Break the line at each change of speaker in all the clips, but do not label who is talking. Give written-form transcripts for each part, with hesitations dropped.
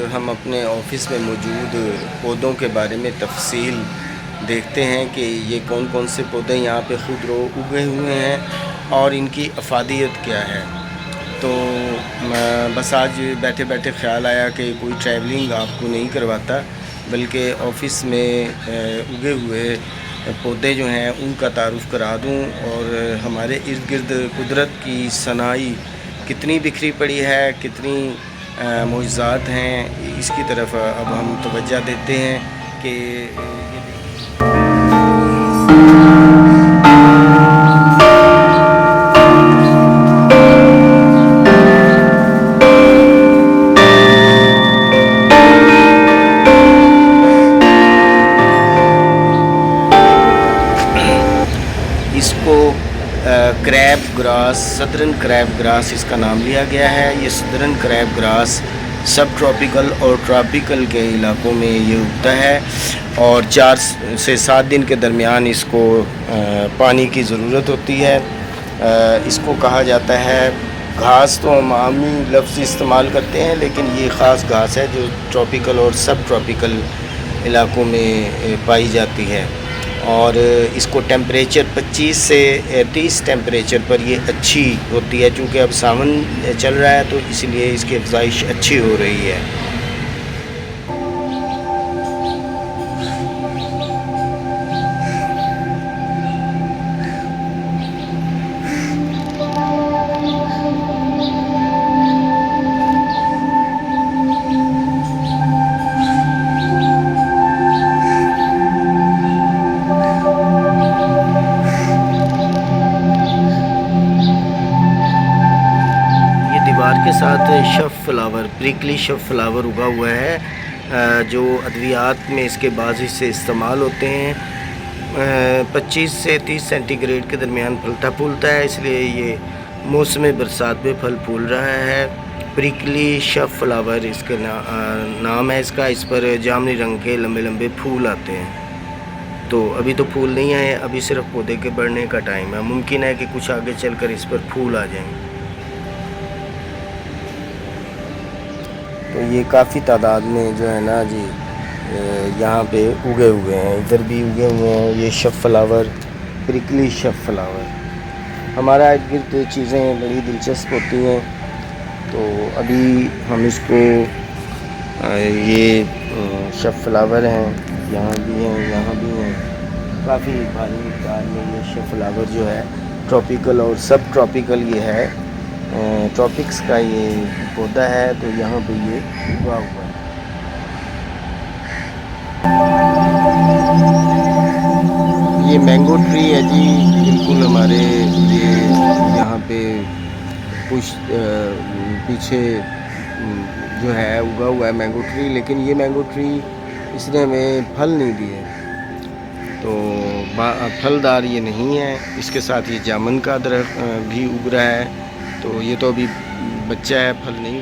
हम अपने ऑफिस में मौजूद पौधों के बारे में तफसील देखते हैं कि ये कौन कौन से पौधे यहाँ पे खुद रो उगे हुए हैं और इनकी अफादियत क्या है। तो बस आज बैठे बैठे ख़्याल आया कि कोई ट्रैवलिंग आपको नहीं करवाता, बल्कि ऑफिस में उगे हुए पौधे जो हैं उनका तारुफ़ करा दूं और हमारे इर्द गिर्द कुदरत की सनाई कितनी बिखरी पड़ी है, कितनी मोइज़ात हैं, इसकी तरफ अब हम तवज्जो देते हैं कि इसको crab grass, southern crab grass इसका नाम लिया गया है। ये सदर्न क्रैब ग्रास सब ट्रॉपिकल और ट्रॉपिकल के इलाकों में ये उगता है और 4 से 7 दिन के दरमियान इसको पानी की ज़रूरत होती है। इसको कहा जाता है घास, तो हम आमी लफ्ज़ इस्तेमाल करते हैं, लेकिन ये ख़ास घास है जो ट्रॉपिकल और सब ट्रॉपिकल इलाकों में पाई जाती है और इसको टेम्परेचर 25 से 30 टेम्परेचर पर ये अच्छी होती है। चूँकि अब सावन चल रहा है तो इसलिए इसकी अफज़ाइश अच्छी हो रही है। के साथ शफ फ्लावर, प्रिकली शफ फ्लावर उगा हुआ है जो अद्वियात में इसके बाज़ हिस्से इस्तेमाल होते हैं। 25 से 30 सेंटीग्रेड के दरमियान फलता फूलता है, इसलिए ये मौसम बरसात में फल फूल रहा है। प्रिकली शफ फ्लावर इसका नाम है इसका। इस पर जामुनी रंग के लंबे लंबे फूल आते हैं। तो अभी तो फूल नहीं आए, अभी सिर्फ पौधे के बढ़ने का टाइम है। मुमकिन है कि कुछ आगे चलकर इस पर फूल आ जाएंगे। तो ये काफ़ी तादाद में जो है ना जी यहाँ पे उगे हुए हैं, इधर भी उगे हुए हैं ये शफ फ्लावर, प्रिकली शफ फ्लावर। हमारा इर्द गिर्द चीज़ें बड़ी दिलचस्प होती हैं। तो अभी हम इसको ये शफ फ्लावर हैं, यहाँ भी हैं, यहाँ भी हैं, काफ़ी भारी मिक़दार में ये शफ फ्लावर जो है ट्रॉपिकल और सब ट्रॉपिकल ये है, ट्रॉपिक्स का ये पौधा है। तो यहाँ पे ये उगा हुआ है। ये मैंगो ट्री है जी, बिल्कुल हमारे ये यहाँ पे कुछ पीछे जो है उगा हुआ है मैंगो ट्री, लेकिन ये मैंगो ट्री इसने हमें फल नहीं दिए, तो फलदार ये नहीं है। इसके साथ ये जामुन का दरख्त भी उग रहा है, तो ये तो अभी बच्चा है, फल नहीं।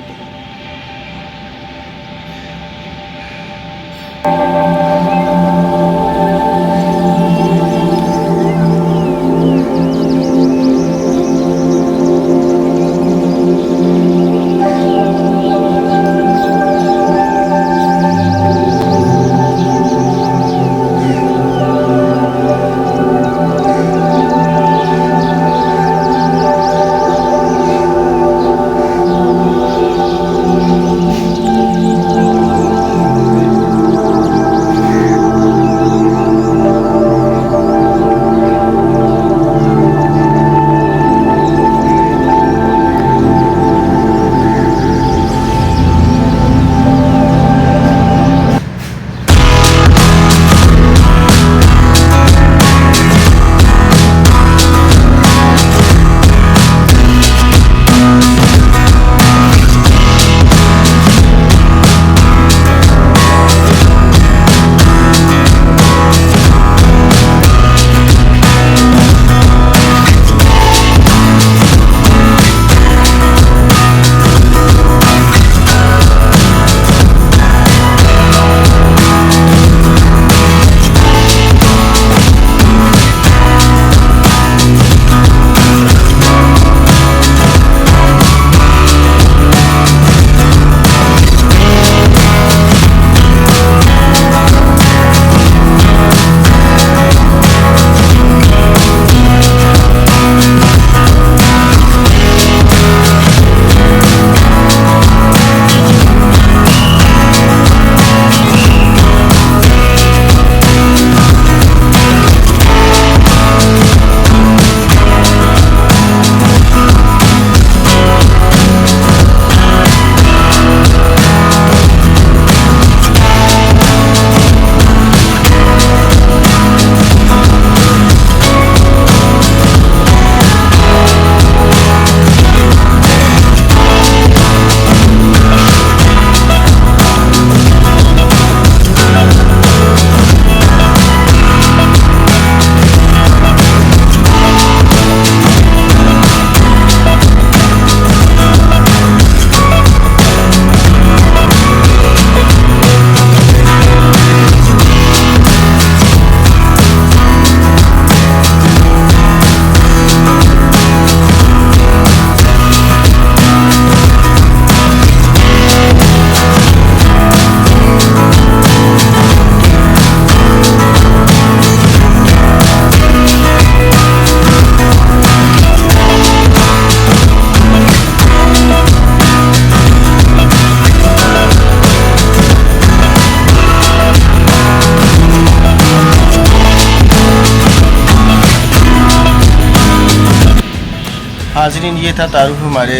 नाज़रीन, ये था तारुफ हमारे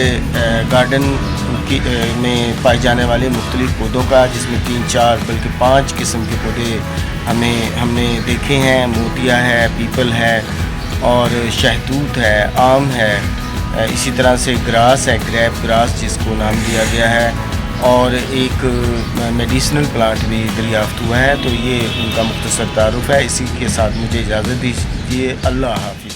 गार्डन में पाए जाने वाले मुख्तलिफ़ पौधों का, जिसमें 3, 4 बल्कि 5 किस्म के पौधे हमने देखे हैं। मोतिया है, पीपल है और शहतूत है, आम है, इसी तरह से ग्रास है, ग्रैप ग्रास जिसको नाम दिया गया है, और एक मेडिसिनल प्लांट भी दरियाफ़्त हुआ है। तो ये उनका मुख्तसर तारुफ है। इसी के साथ मुझे इजाज़त दीजिए। अल्लाह हाफ़िज़।